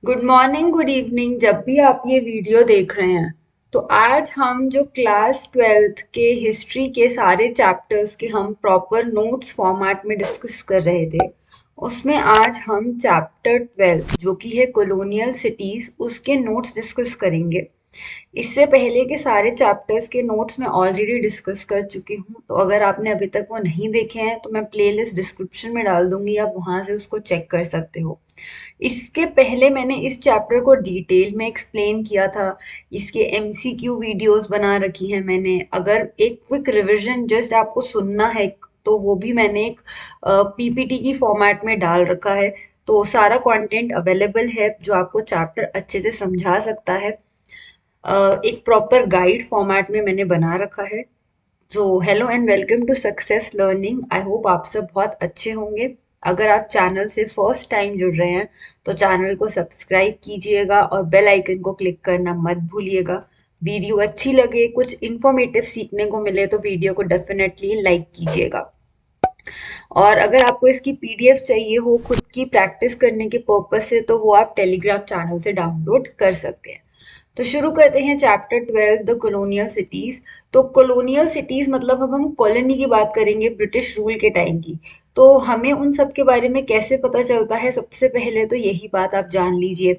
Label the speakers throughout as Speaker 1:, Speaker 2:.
Speaker 1: Good morning, good evening. जब भी आप ये वीडियो देख रहे हैं तो आज हम जो क्लास ट्वेल्थ के हिस्ट्री के सारे चैप्टर्स के हम प्रॉपर नोट्स फॉर्मेट में डिस्कस कर रहे थे, उसमें आज हम चैप्टर 12 जो कि है कॉलोनियल सिटीज उसके नोट्स डिस्कस करेंगे। इससे पहले के सारे चैप्टर्स के नोट्स मैं ऑलरेडी डिस्कस कर चुकी हूँ, तो अगर आपने अभी तक वो नहीं देखे हैं तो मैं प्लेलिस्ट डिस्क्रिप्शन में डाल दूंगी, आप वहां से उसको चेक कर सकते हो। इसके पहले मैंने इस चैप्टर को डिटेल में एक्सप्लेन किया था। इसके एमसीक्यू वीडियोस बना रखी हैं मैंने। अगर एक क्विक रिवीजन जस्ट आपको सुनना है तो वो भी मैंने एक पीपीटी की फॉर्मेट में डाल रखा है। तो सारा कंटेंट अवेलेबल है जो आपको चैप्टर अच्छे से समझा सकता है। एक प्रॉपर गाइड फॉर्मेट में मैंने बना रखा है। So hello and welcome to success learning. I hope आप सब बहुत अच्छे होंगे। अगर आप चैनल से फर्स्ट टाइम जुड़ रहे हैं तो चैनल को सब्सक्राइब कीजिएगा और बेल आइकन को क्लिक करना मत भूलिएगा। वीडियो अच्छी लगे, कुछ इन्फॉर्मेटिव सीखने को मिले तो वीडियो को डेफिनेटली लाइक कीजिएगा। और अगर आपको इसकी पीडीएफ चाहिए हो खुद की प्रैक्टिस करने के पर्पज से तो वो आप टेलीग्राम चैनल से डाउनलोड कर सकते हैं। तो शुरू करते हैं चैप्टर 12 द कॉलोनियल सिटीज। तो कॉलोनियल सिटीज मतलब अब हम कॉलोनी की बात करेंगे, ब्रिटिश रूल के टाइम की। तो हमें उन सब के बारे में कैसे पता चलता है, सबसे पहले तो यही बात आप जान लीजिए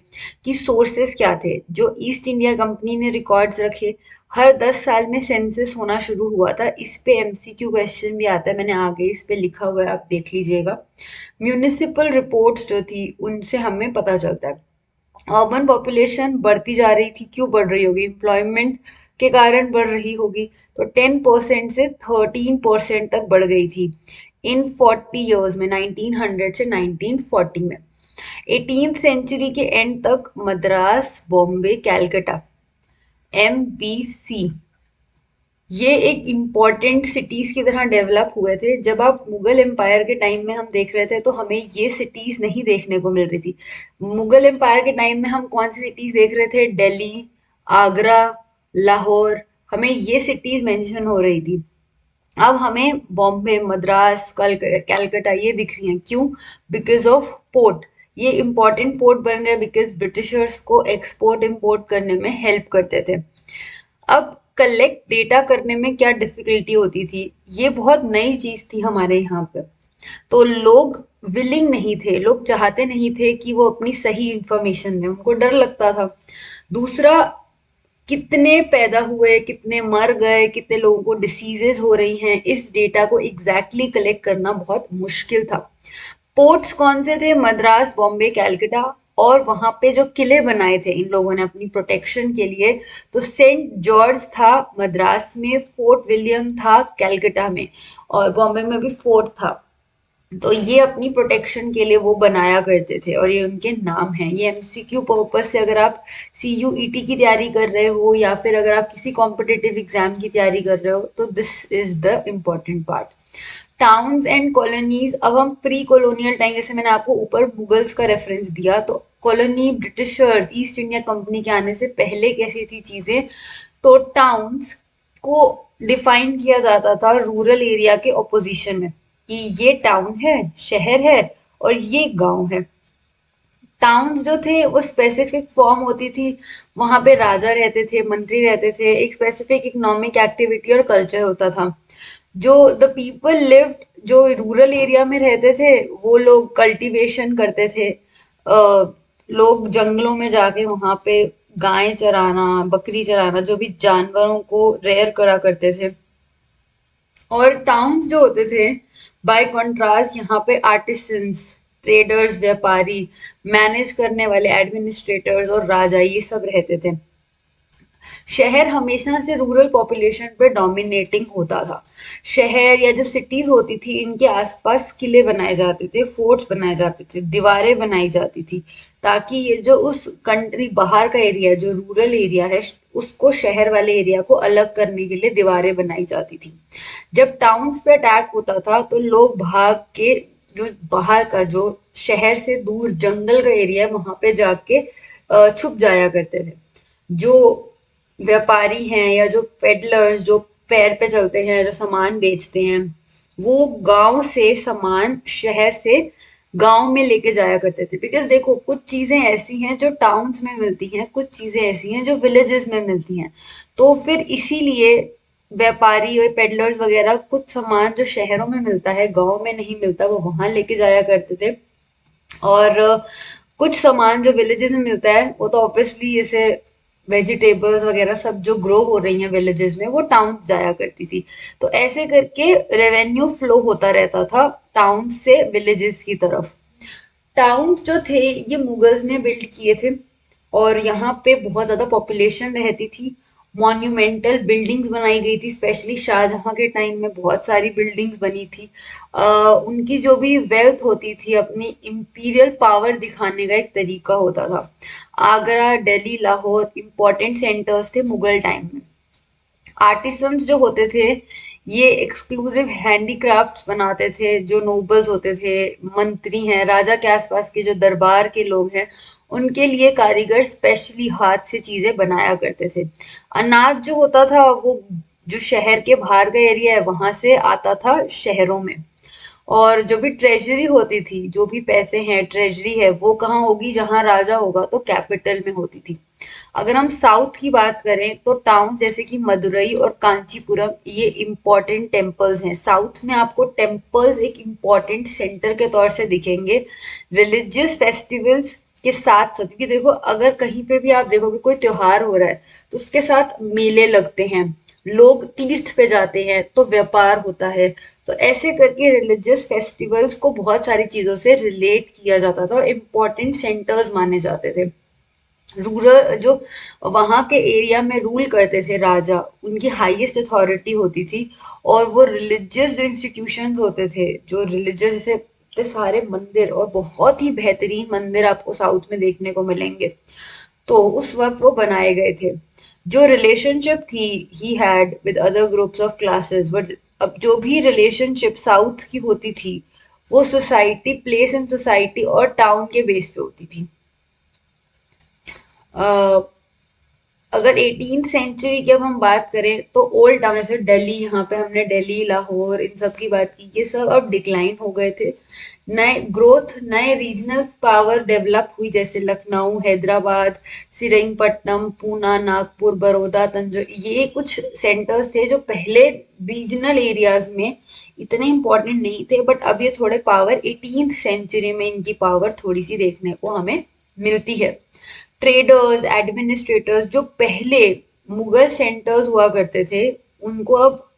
Speaker 1: कि सोर्सेस क्या थे जो ईस्ट इंडिया कंपनी ने रिकॉर्ड्स रखे। हर 10 साल में सेंसस होना शुरू हुआ था। इस पे एमसीक्यू क्वेश्चन भी आता है, मैंने आगे इस पे लिखा हुआ है, आप देख लीजिएगा। म्यूनिसिपल रिपोर्ट्स जो थी उनसे हमें पता चलता है। अर्बन पॉपुलेशन बढ़ती जा रही थी। क्यों बढ़ रही होगी? एम्प्लॉयमेंट के कारण बढ़ रही होगी। तो 10% से 13% तक बढ़ गई थी इन 40 ईयर्स में, 1900 से 1940 में। 18th सेंचुरी के एंड तक मद्रास, बॉम्बे, कैलकाटा, MBC ये एक इम्पॉर्टेंट सिटीज की तरह डेवलप हुए थे। जब आप मुगल एम्पायर के टाइम में हम देख रहे थे तो हमें ये सिटीज नहीं देखने को मिल रही थी। मुगल एम्पायर के टाइम में हम कौन सी सिटीज देख रहे थे? दिल्ली, आगरा, लाहौर, हमें ये सिटीज मेंशन हो रही थी। अब हमें बॉम्बे, मद्रास, कैलकाटा ये दिख रही हैं। क्यों? Because of port. ये इंपॉर्टेंट पोर्ट बन गए बिकॉज ब्रिटिशर्स को एक्सपोर्ट इंपोर्ट करने में हेल्प करते थे। अब कलेक्ट डेटा करने में क्या डिफिकल्टी होती थी? ये बहुत नई चीज थी हमारे यहाँ पे। तो लोग विलिंग नहीं थे, लोग चाहते नहीं थे कि वो अपनी सही इंफॉर्मेशन दें, उनको डर लगता था। दूसरा, कितने पैदा हुए, कितने मर गए, कितने लोगों को डिसीजेज हो रही हैं, इस डेटा को एग्जैक्टली कलेक्ट करना बहुत मुश्किल था। पोर्ट्स कौन से थे? मद्रास, बॉम्बे, कैलकाटा। और वहां पे जो किले बनाए थे इन लोगों ने अपनी प्रोटेक्शन के लिए, तो सेंट जॉर्ज था मद्रास में, फोर्ट विलियम था कैलकाटा में, और बॉम्बे में भी फोर्ट था। तो ये अपनी प्रोटेक्शन के लिए वो बनाया करते थे और ये उनके नाम हैं। ये एमसीक्यू पर्पज से अगर आप सीयूईटी की तैयारी कर रहे हो या फिर अगर आप किसी कॉम्पिटिटिव एग्जाम की तैयारी कर रहे हो तो this is the important part. Towns and colonies. अब हम प्री कॉलोनियल टाइम, जैसे मैंने आपको ऊपर मुगल्स का रेफरेंस दिया, तो colony Britishers east India company के आने से पहले कैसी थी चीजें? तो टाउन्स को डिफाइन किया जाता था रूरल एरिया के ऑपोजिशन में कि ये टाउन है, शहर है, और ये गांव है। टाउन्स जो थे वो स्पेसिफिक फॉर्म होती थी। वहां पे राजा रहते थे, मंत्री रहते थे, एक स्पेसिफिक इकोनॉमिक एक्टिविटी और कल्चर होता था। जो द पीपल लिव्ड, जो रूरल एरिया में रहते थे वो लोग कल्टीवेशन करते थे। लोग जंगलों में जाके वहां पे गायें चराना, बकरी चराना, जो भी जानवरों को रेयर करा करते थे। और टाउन्स जो होते थे, बाय कॉन्ट्रास्ट यहाँ पे आर्टिसंस, ट्रेडर्स, व्यापारी, मैनेज करने वाले एडमिनिस्ट्रेटर्स और राजा ये सब रहते थे। शहर हमेशा से रूरल पॉपुलेशन पे डोमिनेटिंग होता था। शहर या जो सिटीज होती थी इनके आसपास किले बनाए जाते थे, फोर्ट्स बनाए जाते थे, दीवारें बनाई जाती थी, ताकि ये जो उस कंट्री बाहर का एरिया, जो रूरल एरिया है, उसको शहर वाले एरिया को अलग करने के लिए दीवारें बनाई जाती थी। जब टाउन्स पे अटैक होता था तो लोग भाग के जो बाहर का, जो शहर से दूर जंगल का एरिया है, वहां पे जाके छुप जाया करते थे। जो व्यापारी हैं या जो पेडलर्स, जो पैर पे चलते हैं, जो सामान बेचते हैं, वो गांव से सामान शहर से गांव में लेके जाया करते थे। बिकॉज देखो कुछ चीजें ऐसी हैं जो टाउन्स में मिलती हैं, कुछ चीजें ऐसी हैं जो विलेजेस में मिलती हैं। तो फिर इसीलिए व्यापारी और पेडलर्स वगैरह कुछ सामान जो शहरों में मिलता है गांव में नहीं मिलता, वो वहां लेके जाया करते थे। और कुछ सामान जो विलेजेस में मिलता है वो तो ऑब्वियसली जैसे वेजिटेबल्स वगैरह सब जो ग्रो हो रही हैं विलेजेस में, वो टाउन जाया करती थी। तो ऐसे करके रेवेन्यू फ्लो होता रहता था टाउन से विलेजेस की तरफ। टाउन्स जो थे ये मुगल्स ने बिल्ड किए थे, और यहाँ पे बहुत ज्यादा पॉपुलेशन रहती थी। मॉन्यूमेंटल बिल्डिंग्स बनाई गई थी, स्पेशली शाहजहां के टाइम में बहुत सारी बिल्डिंग्स बनी थी। उनकी जो भी वेल्थ होती थी अपनी इंपीरियल पावर दिखाने का एक तरीका होता था। आगरा, दिल्ली, लाहौर इंपॉर्टेंट सेंटर्स थे मुगल टाइम में। आर्टिसंस जो होते थे ये एक्सक्लूसिव हैंडीक्राफ्ट्स बनाते थे। जो नोबल्स होते थे, मंत्री हैं, राजा के आसपास के जो दरबार के लोग हैं, उनके लिए कारीगर स्पेशली हाथ से चीजें बनाया करते थे। अनाज जो होता था वो जो शहर के बाहर का एरिया है वहां से आता था शहरों में। और जो भी ट्रेजरी होती थी, जो भी पैसे हैं, ट्रेजरी है, वो कहाँ होगी? जहाँ राजा होगा तो कैपिटल में होती थी। अगर हम साउथ की बात करें तो टाउन जैसे कि मदुरई और कांचीपुरम ये इम्पोर्टेंट टेम्पल्स हैं। साउथ में आपको टेम्पल्स एक इम्पोर्टेंट सेंटर के तौर से दिखेंगे रिलीजियस फेस्टिवल्स के साथ साथ। क्योंकि देखो अगर कहीं पे भी आप देखोगे कोई त्योहार हो रहा है तो उसके साथ मेले लगते हैं, लोग तीर्थ पे जाते हैं, तो व्यापार होता है। तो ऐसे करके रिलीजियस फेस्टिवल्स को बहुत सारी चीजों से रिलेट किया जाता था और इम्पोर्टेंट सेंटर्स माने जाते थे। रूरल जो वहां के एरिया में रूल करते थे राजा, उनकी हाईएस्ट अथॉरिटी होती थी। और वो रिलीजियस जो इंस्टीट्यूशंस होते थे, जो रिलीजियस जैसे इतने सारे मंदिर, और बहुत ही बेहतरीन मंदिर आपको साउथ में देखने को मिलेंगे, तो उस वक्त वो बनाए गए थे। जो रिलेशनशिप थी he had with other groups of classes, but अब जो भी रिलेशनशिप साउथ की होती थी वो सोसाइटी, प्लेस इन सोसाइटी और टाउन के बेस पे होती थी। अगर 18th सेंचुरी की अब हम बात करें तो ओल्ड टाउन जैसे दिल्ली, यहाँ पे हमने दिल्ली, लाहौर इन सब की बात की, ये सब अब डिक्लाइन हो गए थे। नए ग्रोथ, नए रीजनल पावर डेवलप हुई, जैसे लखनऊ, हैदराबाद, श्रीरंगपट्टनम, पूना, नागपुर, बड़ौदा, तंजौर, ये कुछ सेंटर्स थे जो पहले रीजनल एरियाज में इतने इंपॉर्टेंट नहीं थे, बट अब ये थोड़े पावर 18th सेंचुरी में इनकी पावर थोड़ी सी देखने को हमें मिलती है। ट्रेडर्स, एडमिनिस्ट्रेटर्स जो पहले मुगल सेंटर्स हुआ करते थे, उनको अब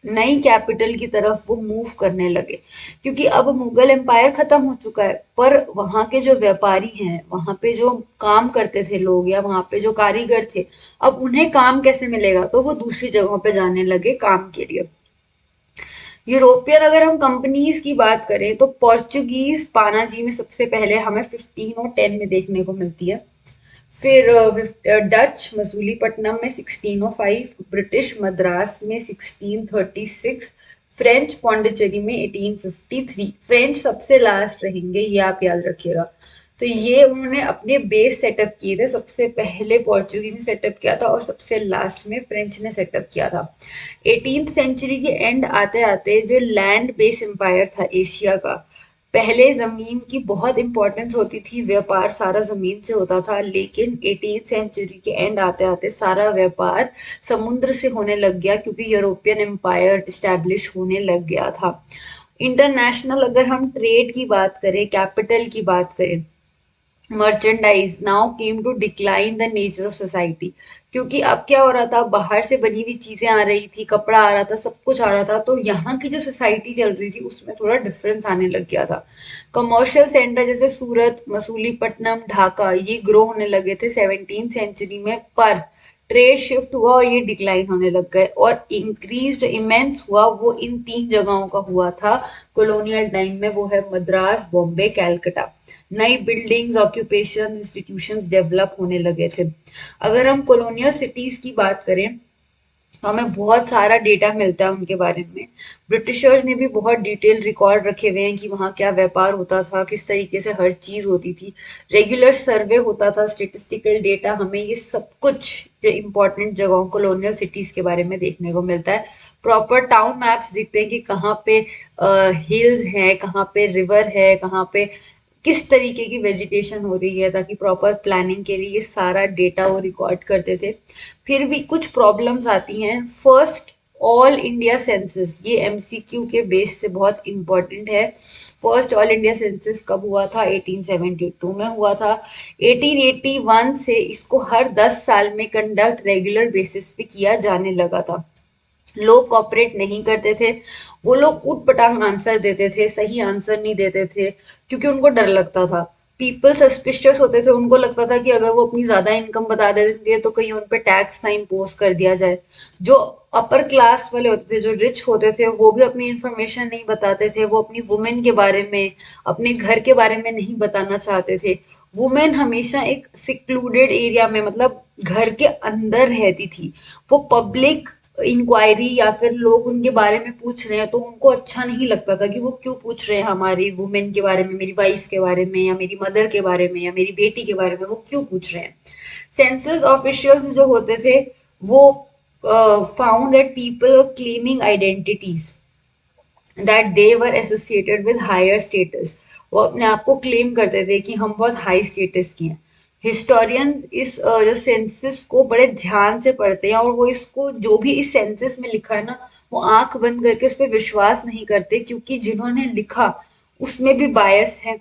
Speaker 1: नई कैपिटल की तरफ वो मूव करने लगे। क्योंकि अब मुगल एम्पायर खत्म हो चुका है, पर वहाँ के जो व्यापारी हैं, वहाँ पे जो काम करते थे लोग या वहाँ पे जो कारीगर थे, अब उन्हें काम कैसे मिलेगा? तो वो दूसरी जगहों पे जाने लगे काम के लिए। यूरोपियन अगर हम कंपनीज की बात करें तो पोर्चुगीज पानाजी में सबसे पहले हमें 1510 में देखने को मिलती है। फिर डच मसूलीपट्टनम में 1605, ब्रिटिश मद्रास में 1636, फ्रेंच पौंडीचेरी में 1853। फ्रेंच सबसे लास्ट रहेंगे, ये आप याद रखिएगा। तो ये उन्होंने अपने बेस सेटअप किए थे, सबसे पहले पोर्चुगीज ने सेटअप किया था और सबसे लास्ट में फ्रेंच ने सेटअप किया था। 18th सेंचुरी के एंड आते आते जो लैंड बेस एम्पायर था एशिया का, पहले जमीन की बहुत इंपॉर्टेंस होती थी, व्यापार सारा जमीन से होता था, लेकिन 18th सेंचुरी के एंड आते आते सारा व्यापार समुद्र से होने लग गया, क्योंकि यूरोपियन एम्पायर स्टैब्लिश होने लग गया था। इंटरनेशनल अगर हम ट्रेड की बात करें, कैपिटल की बात करें, merchandise now came to decline the nature of society. क्योंकि अब क्या हो रहा था, बाहर से बनी हुई चीजें आ रही थी, कपड़ा आ रहा था, सब कुछ आ रहा था, तो यहाँ की जो सोसाइटी चल रही थी उसमें थोड़ा डिफरेंस आने लग गया था। कमर्शियल सेंटर जैसे सूरत, मसूलीपट्टनम, ढाका ये ग्रो होने लगे थे 17th सेंचुरी में, पर ट्रेड शिफ्ट हुआ और ये डिक्लाइन होने लग गए। और इंक्रीज जो इमेंस हुआ वो इन तीन जगहों का हुआ था कॉलोनियल टाइम में, वो है मद्रास, बॉम्बे, कैलकटा। नई बिल्डिंग्स, ऑक्यूपेशन, इंस्टीट्यूशंस डेवलप होने लगे थे। अगर हम कॉलोनियल सिटीज की बात करें तो हमें बहुत सारा डेटा मिलता है उनके बारे में। ब्रिटिशर्स ने भी बहुत डिटेल रिकॉर्ड रखे हुए हैं कि वहाँ क्या व्यापार होता था, किस तरीके से हर चीज़ होती थी। रेगुलर सर्वे होता था, स्टेटिस्टिकल डेटा, हमें ये सब कुछ जो इम्पोर्टेंट जगहों कॉलोनियल सिटीज़ के बारे में देखने को मिलता है। प्रॉपर टाउन मैप्स दिखते हैं कि कहाँ पे हिल्स हैं, कहाँ पे रिवर है, कहाँ पे किस तरीके की वेजिटेशन हो रही है, ताकि प्रॉपर प्लानिंग के लिए ये सारा डेटा वो रिकॉर्ड करते थे। फिर भी कुछ प्रॉब्लम्स आती हैं। फर्स्ट ऑल इंडिया सेंसस, ये एमसीक्यू के बेस से बहुत इंपॉर्टेंट है। फर्स्ट ऑल इंडिया सेंसस कब हुआ था? 1872 में हुआ था। 1881 से इसको हर 10 साल में कंडक्ट रेगुलर बेसिस पे किया जाने लगा था। लोग कॉपरेट नहीं करते थे, वो लोग ऊट पटांग आंसर देते थे, सही आंसर नहीं देते थे, क्योंकि उनको डर लगता था। पीपल सस्पिशियस होते थे, उनको लगता था कि अगर वो अपनी ज्यादा इनकम बता देंगे तो कहीं उन पे टैक्स ना इम्पोज कर दिया जाए। जो अपर क्लास वाले होते थे, जो रिच होते थे, वो भी अपनी इंफॉर्मेशन नहीं बताते थे, वो अपनी वुमेन के बारे में, अपने घर के बारे में नहीं बताना चाहते थे। वुमेन हमेशा एक सिक्लूडेड एरिया में, मतलब घर के अंदर रहती थी। वो पब्लिक इंक्वायरी या फिर लोग उनके बारे में पूछ रहे हैं तो उनको अच्छा नहीं लगता था कि वो क्यों पूछ रहे हैं हमारी वुमेन के बारे में, मेरी वाइफ के बारे में, या मेरी मदर के बारे में, या मेरी बेटी के बारे में, वो क्यों पूछ रहे हैं। सेंसस ऑफिशियल्स जो होते थे, वो found that people claiming identities that they were associated with higher status. वो अपने आप को क्लेम करते थे कि हम बहुत हाई स्टेटस के हैं। हिस्टोरियंस इस जो सेंसस को बड़े ध्यान से पढ़ते हैं, और वो इसको जो भी इस सेंसस में लिखा है ना, वो आंख बंद करके उस पर विश्वास नहीं करते, क्योंकि जिन्होंने लिखा उसमें भी बायस है।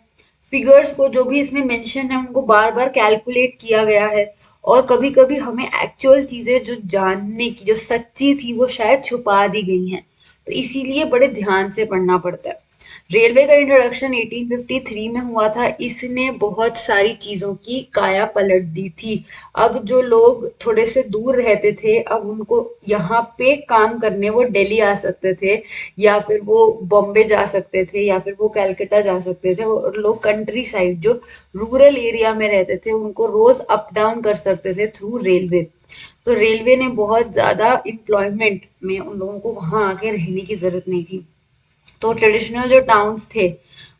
Speaker 1: फिगर्स को जो भी इसमें मेंशन है उनको बार बार कैलकुलेट किया गया है, और कभी कभी हमें एक्चुअल चीजें जो जानने की, जो सच्ची थी, वो शायद छुपा दी गई हैं। तो इसीलिए बड़े ध्यान से पढ़ना पड़ता है। रेलवे का इंट्रोडक्शन 1853 में हुआ था। इसने बहुत सारी चीजों की काया पलट दी थी। अब जो लोग थोड़े से दूर रहते थे, अब उनको यहाँ पे काम करने वो दिल्ली आ सकते थे, या फिर वो बॉम्बे जा सकते थे, या फिर वो कलकत्ता जा सकते थे। और लोग कंट्री साइड जो रूरल एरिया में रहते थे, उनको रोज अप डाउन कर सकते थे थ्रू रेलवे। तो रेलवे ने बहुत ज्यादा एम्प्लॉयमेंट में उन लोगों को वहां आके रहने की जरूरत नहीं थी। तो ट्रेडिशनल जो टाउन्स थे,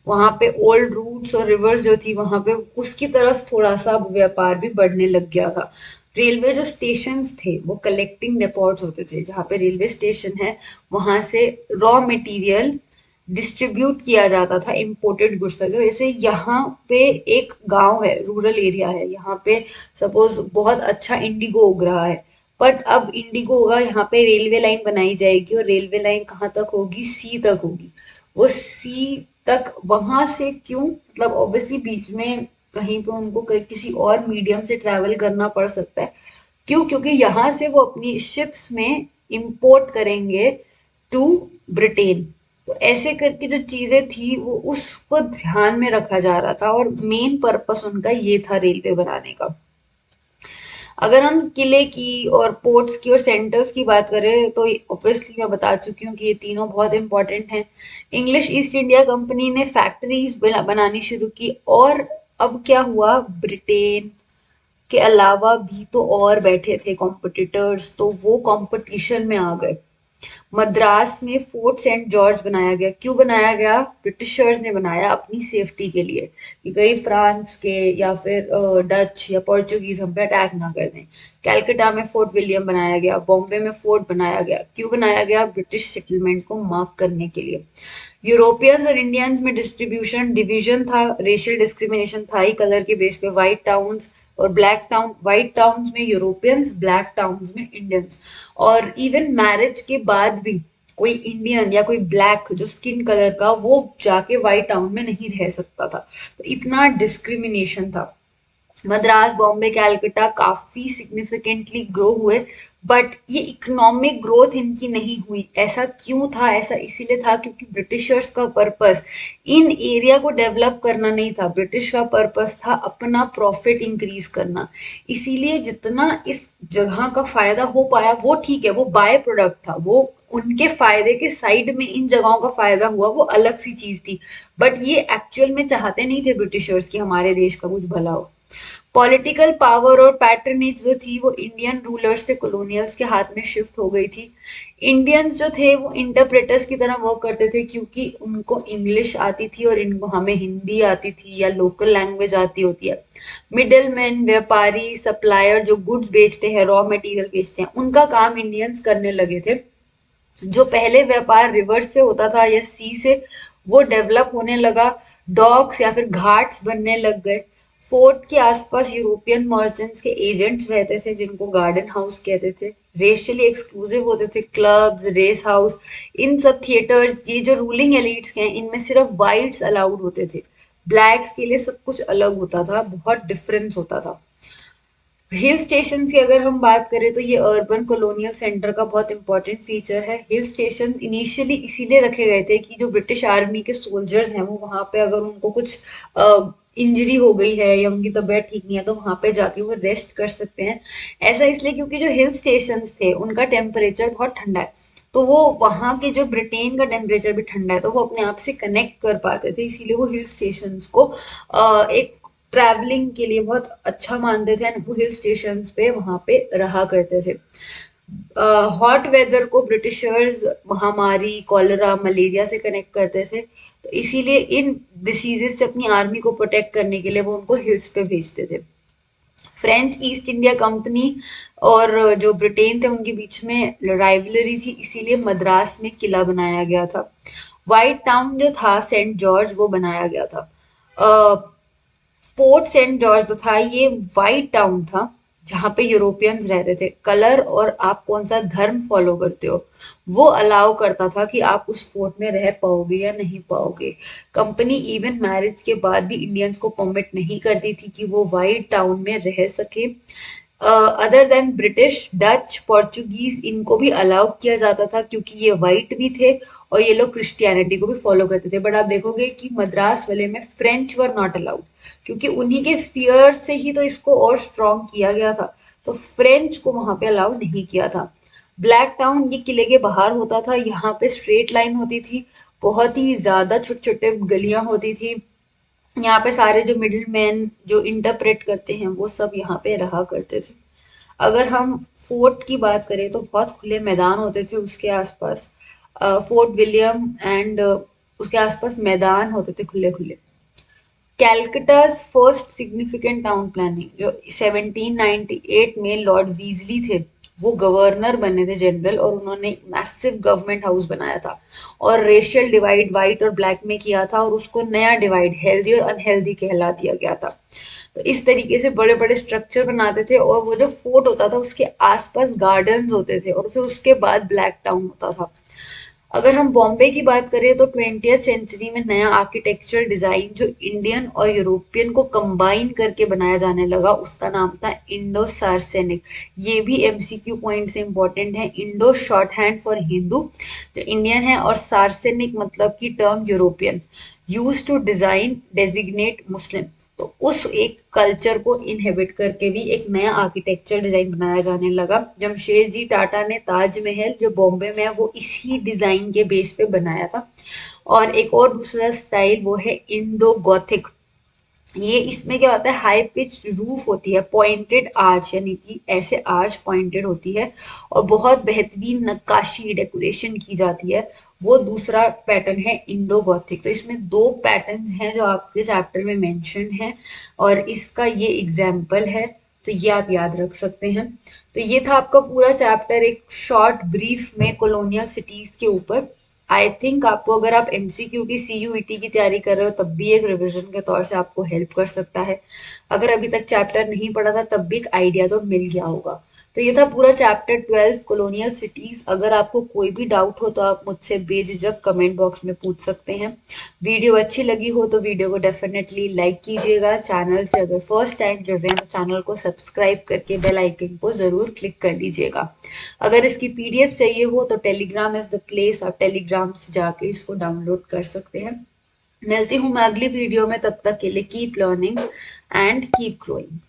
Speaker 1: वहां पे ओल्ड रूट्स और रिवर्स जो थी, वहां पे उसकी तरफ थोड़ा सा व्यापार भी बढ़ने लग गया था। रेलवे जो स्टेशंस थे वो कलेक्टिंग डिपोट्स होते थे। जहाँ पे रेलवे स्टेशन है, वहां से रॉ मटेरियल डिस्ट्रीब्यूट किया जाता था इम्पोर्टेड गुड्स तक। तो जैसे यहाँ पे एक गांव है, रूरल एरिया है, यहाँ पे सपोज बहुत अच्छा इंडिगो उग रहा है, बट अब इंडिगो होगा, यहाँ पे रेलवे लाइन बनाई जाएगी, और रेलवे लाइन कहाँ तक होगी? सी तक होगी। वो सी तक वहां से क्यों? मतलब ऑब्वियसली बीच में कहीं पे उनको किसी और मीडियम से ट्रैवल करना पड़ सकता है। क्यों? क्योंकि यहाँ से वो अपनी शिप्स में इंपोर्ट करेंगे टू ब्रिटेन। तो ऐसे करके जो चीजें थी वो उसको ध्यान में रखा जा रहा था, और मेन पर्पस उनका ये था रेलवे बनाने का। अगर हम किले की और पोर्ट्स की और सेंटर्स की बात करें, तो ऑब्वियसली मैं बता चुकी हूँ कि ये तीनों बहुत इंपॉर्टेंट हैं। इंग्लिश ईस्ट इंडिया कंपनी ने फैक्ट्रीज बनानी शुरू की, और अब क्या हुआ, ब्रिटेन के अलावा भी तो और बैठे थे कॉम्पिटिटर्स, तो वो कंपटीशन में आ गए। मद्रास में फोर्ट सेंट जॉर्ज बनाया गया। क्यों बनाया गया? ब्रिटिशर्स ने बनाया अपनी सेफ्टी के लिए, कि कहीं फ्रांस के या फिर डच या पोर्चुगीज हम पे अटैक ना कर दें। कैलकाटा में फोर्ट विलियम बनाया गया, बॉम्बे में फोर्ट बनाया गया। क्यों बनाया गया? ब्रिटिश सेटलमेंट को मार्क करने के लिए। यूरोपियंस और इंडियंस में डिस्ट्रीब्यूशन डिवीजन था, रेशियल डिस्क्रिमिनेशन था ही कलर के बेस पे। व्हाइट टाउन्स और ब्लैक टाउन, व्हाइट टाउन्स में यूरोपियंस, ब्लैक टाउन्स में इंडियंस। और इवन मैरिज के बाद भी कोई इंडियन या कोई ब्लैक जो स्किन कलर का, वो जाके व्हाइट टाउन में नहीं रह सकता था। तो इतना डिस्क्रिमिनेशन था। मद्रास, बॉम्बे, कैलकाटा काफी सिग्निफिकेंटली ग्रो हुए, बट ये इकोनॉमिक ग्रोथ इनकी नहीं हुई। ऐसा क्यों था? ऐसा इसीलिए था क्योंकि ब्रिटिशर्स का पर्पस इन एरिया को डेवलप करना नहीं था। ब्रिटिश का पर्पस था अपना प्रॉफिट इंक्रीज करना। इसीलिए जितना इस जगह का फायदा हो पाया वो ठीक है, वो बाय प्रोडक्ट था, वो उनके फायदे के साइड में इन जगहों का फायदा हुआ, वो अलग सी चीज थी। बट ये एक्चुअल में चाहते नहीं थे ब्रिटिशर्स कि हमारे देश का कुछ भला हो। पॉलिटिकल पावर और पैटर्नेज जो थी वो इंडियन रूलर्स से कॉलोनियल्स के हाथ में शिफ्ट हो गई थी। इंडियंस जो थे वो इंटरप्रेटर्स की तरह वर्क करते थे, क्योंकि उनको इंग्लिश आती थी और इनको हमें हिंदी आती थी या लोकल लैंग्वेज आती होती है। मिडिल मैन, व्यापारी, सप्लायर जो गुड्स बेचते हैं, रॉ मटेरियल बेचते हैं, उनका काम इंडियंस करने लगे थे। जो पहले व्यापार रिवर्स से होता था या सी से, वो डेवलप होने लगा। डॉक्स या फिर घाट्स बनने लग गए। फोर्ट के आसपास यूरोपियन मर्चेंट्स के एजेंट्स रहते थे जिनको गार्डन हाउस कहते थे। रेशियली एक्सक्लूसिव होते थे क्लब्स, रेस हाउस, इन सब थिएटर्स। ये जो रूलिंग एलिट्स हैं इनमें सिर्फ वाइट्स अलाउड होते थे। ब्लैक्स के लिए सब कुछ अलग होता था, बहुत डिफरेंस होता था। हिल स्टेशन की अगर हम बात करें तो ये अर्बन कॉलोनियल सेंटर का बहुत इंपॉर्टेंट फीचर है। हिल स्टेशन इनिशियली इसीलिए रखे गए थे कि जो ब्रिटिश आर्मी के सोल्जर्स हैं वो वहां पे अगर उनको कुछ इंजरी हो गई है या उनकी तबीयत ठीक नहीं है तो वहां पे जाके वो रेस्ट कर सकते हैं। ऐसा इसलिए क्योंकि जो हिल स्टेशन थे उनका टेम्परेचर बहुत ठंडा है, तो वो वहां के जो ब्रिटेन का टेम्परेचर भी ठंडा है तो वो अपने आप से कनेक्ट कर पाते थे, इसीलिए वो हिल स्टेशन को एक ट्रैवलिंग के लिए बहुत अच्छा मानते थे एंड वो हिल स्टेशन पे वहां पे रहा करते थे। हॉट वेदर को ब्रिटिशर्स महामारी, कॉलरा, मलेरिया से कनेक्ट करते थे, तो इसीलिए इन डिसीजेस से अपनी आर्मी को प्रोटेक्ट करने के लिए वो उनको हिल्स पे भेजते थे। फ्रेंच ईस्ट इंडिया कंपनी और जो ब्रिटेन थे उनके बीच में राइवलरी थी, इसीलिए मद्रास में किला बनाया गया था। व्हाइट टाउन जो था सेंट जॉर्ज वो बनाया गया था। फोर्ट सेंट जॉर्ज जो था ये वाइट टाउन था जहाँ पे यूरोपियंस रहते थे। कलर और आप कौन सा धर्म फॉलो करते हो वो अलाउ करता था कि आप उस फोर्ट में रह पाओगे या नहीं पाओगे। कंपनी इवन मैरिज के बाद भी इंडियंस को परमिट नहीं करती थी कि वो वाइट टाउन में रह सके। Other than British, Dutch, Portuguese इनको भी अलाउ किया जाता था क्योंकि ये वाइट भी थे और ये लोग क्रिश्चियनिटी को भी फॉलो करते थे। बट आप देखोगे कि मद्रास वाले में फ्रेंच वर नॉट अलाउड, क्योंकि उन्हीं के फियर से ही तो इसको और स्ट्रॉन्ग किया गया था, तो फ्रेंच को वहां पे अलाउ नहीं किया था। ब्लैक टाउन ये किले के बाहर होता था, यहाँ पे स्ट्रेट लाइन होती थी, बहुत ही ज्यादा छोटे छोटे गलियां होती थी। यहाँ पे सारे जो मिडिल मैन जो इंटरप्रेट करते हैं वो सब यहाँ पे रहा करते थे। अगर हम फोर्ट की बात करें तो बहुत खुले मैदान होते थे उसके आसपास। फोर्ट विलियम एंड उसके आसपास मैदान होते थे खुले खुले। कैलकटा's फर्स्ट सिग्निफिकेंट टाउन प्लानिंग जो 1798 में लॉर्ड वीजली थे, वो गवर्नर बने थे जनरल, और उन्होंने मैसिव गवर्नमेंट हाउस बनाया था और रेशियल डिवाइड वाइट और ब्लैक में किया था और उसको नया डिवाइड हेल्दी और अनहेल्दी कहला दिया गया था। तो इस तरीके से बड़े बड़े स्ट्रक्चर बनाते थे और वो जो फोर्ट होता था उसके आसपास गार्डन्स होते थे और फिर उसके बाद ब्लैक टाउन होता था। अगर हम बॉम्बे की बात करें तो 20th सेंचुरी में नया आर्किटेक्चरल डिजाइन जो इंडियन और यूरोपियन को कंबाइन करके बनाया जाने लगा उसका नाम था इंडो सार्सेनिक। ये भी एमसीक्यू पॉइंट से इंपॉर्टेंट है। Indo shorthand for Hindu जो इंडियन है, और सार्सेनिक मतलब की term European, use to design designate Muslim. तो उस एक कल्चर को इनहेबिट करके भी एक नया आर्किटेक्चर डिजाइन बनाया जाने लगा। जमशेदजी टाटा ने ताजमहल जो बॉम्बे में है वो इसी डिजाइन के बेस पे बनाया था। और एक और दूसरा स्टाइल वो है इंडो गॉथिक। ये इसमें क्या होता है, हाई पिच रूफ होती है, पॉइंटेड आर्च यानी कि ऐसे आर्च पॉइंटेड होती है और बहुत बेहतरीन नक्काशी डेकोरेशन की जाती है। वो दूसरा पैटर्न है इंडो गॉथिक। तो इसमें दो पैटर्न हैं जो आपके चैप्टर में मेंशन है और इसका ये एग्जाम्पल है, तो ये आप याद रख सकते हैं। तो ये था आपका पूरा चैप्टर एक शॉर्ट ब्रीफ में कॉलोनियल सिटीज के ऊपर। आई थिंक आपको अगर आप एमसीक्यू की सीयूईटी की तैयारी कर रहे हो तब भी एक रिवीजन के तौर से आपको हेल्प कर सकता है। अगर अभी तक चैप्टर नहीं पढ़ा था तब भी एक आइडिया तो मिल गया होगा। तो ये था पूरा चैप्टर 12 कॉलोनियल सिटीज। अगर आपको कोई भी डाउट हो तो आप मुझसे बेझिझक कमेंट बॉक्स में पूछ सकते हैं। वीडियो अच्छी लगी हो तो वीडियो को डेफिनेटली लाइक कीजिएगा। चैनल से अगर फर्स्ट टाइम जुड़ रहे हैं तो चैनल को सब्सक्राइब करके बेल आइकन को जरूर क्लिक कर लीजिएगा। अगर इसकी पीडीएफ चाहिए हो तो टेलीग्राम इज द प्लेस, आप टेलीग्राम से जाके इसको डाउनलोड कर सकते हैं। मिलती हूँ मैं अगली वीडियो में, तब तक के लिए keep learning and keep growing.